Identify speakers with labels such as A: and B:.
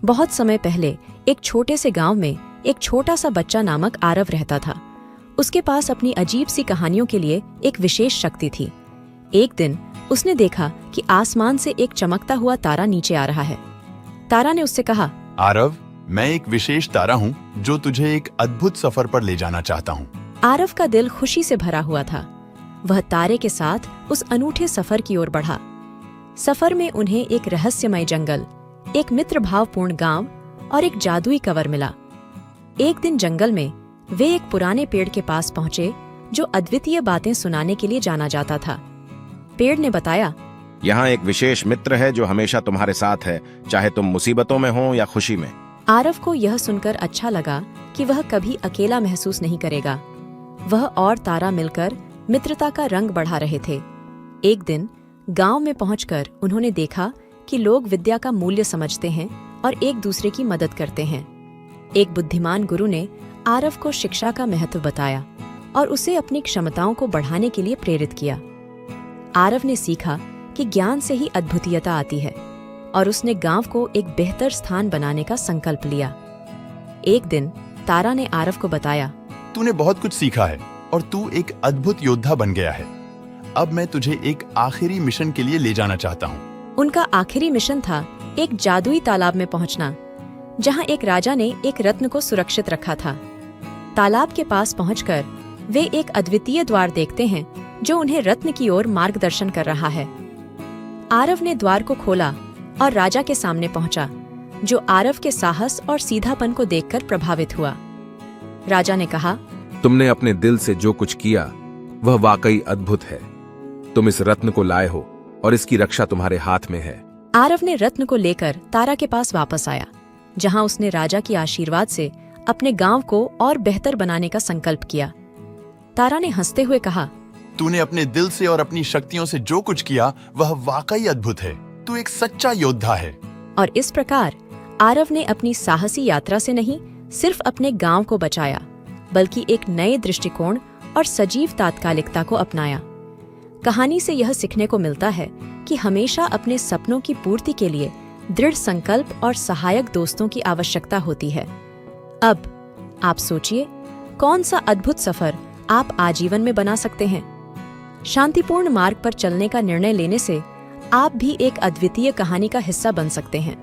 A: बहुत समय पहले एक छोटे से गांव में एक छोटा सा बच्चा नामक आरव रहता था। उसके पास अपनी अजीब सी कहानियों के लिए एक विशेष शक्ति थी। एक दिन उसने देखा कि आसमान से एक चमकता हुआ तारा नीचे आ रहा है। तारा ने उससे कहा,
B: आरव, मैं एक विशेष तारा हूँ जो तुझे एक अद्भुत सफर पर ले जाना चाहता हूँ।
A: आरव का दिल खुशी से भरा हुआ था। वह तारे के साथ उस अनूठे सफर की ओर बढ़ा। सफर में उन्हें एक रहस्यमय जंगल, एक मित्रभावपूर्ण गांव और एक जादुई कवर मिला। एक दिन जंगल में वे एक पुराने पेड़ के पास पहुंचे जो अद्वितीय बातें सुनाने के लिए जाना जाता था। पेड़ ने बताया,
C: यहाँ एक विशेष मित्र है जो हमेशा तुम्हारे साथ है, चाहे तुम मुसीबतों में हो या खुशी में।
A: आरव को यह सुनकर अच्छा लगा कि वह कभी अकेला महसूस नहीं करेगा। वह और तारा मिलकर मित्रता का रंग बढ़ा रहे थे। एक दिन गांव में पहुंचकर उन्होंने देखा कि लोग विद्या का मूल्य समझते हैं और एक दूसरे की मदद करते हैं। एक बुद्धिमान गुरु ने आरव को शिक्षा का महत्व बताया और उसे अपनी क्षमताओं को बढ़ाने के लिए प्रेरित किया। आरव ने सीखा कि ज्ञान से ही अद्भुतीयता आती है और उसने गांव को एक बेहतर स्थान बनाने का संकल्प लिया। एक दिन तारा ने आरव को बताया,
B: तूने बहुत कुछ सीखा है और तू एक अद्भुत योद्धा बन गया है। अब मैं तुझे एक आखिरी मिशन के लिए ले जाना चाहता हूँ।
A: उनका आखिरी मिशन था एक जादुई तालाब में पहुंचना, जहां एक राजा ने एक रत्न को सुरक्षित रखा था। तालाब के पास पहुंचकर वे एक अद्वितीय द्वार देखते हैं जो उन्हें रत्न की ओर मार्गदर्शन कर रहा है। आरव ने द्वार को खोला और राजा के सामने पहुंचा, जो आरव के साहस और सीधापन को देखकर प्रभावित हुआ। राजा ने कहा,
D: तुमने अपने दिल से जो कुछ किया वह वाकई अद्भुत है। तुम इस रत्न को लाए हो और इसकी रक्षा तुम्हारे हाथ में है।
A: आरव ने रत्न को लेकर तारा के पास वापस आया, जहां उसने राजा की आशीर्वाद से अपने गांव को और बेहतर बनाने का संकल्प किया। तारा ने हंसते हुए कहा,
B: तूने अपने दिल से और अपनी शक्तियों से जो कुछ किया वह वाकई अद्भुत है। तू एक सच्चा योद्धा है।
A: और इस प्रकार आरव ने अपनी साहसी यात्रा से नहीं सिर्फ अपने गांव को बचाया, बल्कि एक नए दृष्टिकोण और सजीव तात्कालिकता को अपनाया। कहानी से यह सीखने को मिलता है कि हमेशा अपने सपनों की पूर्ति के लिए दृढ़ संकल्प और सहायक दोस्तों की आवश्यकता होती है। अब आप सोचिए, कौन सा अद्भुत सफर आप आजीवन में बना सकते हैं। शांतिपूर्ण मार्ग पर चलने का निर्णय लेने से आप भी एक अद्वितीय कहानी का हिस्सा बन सकते हैं।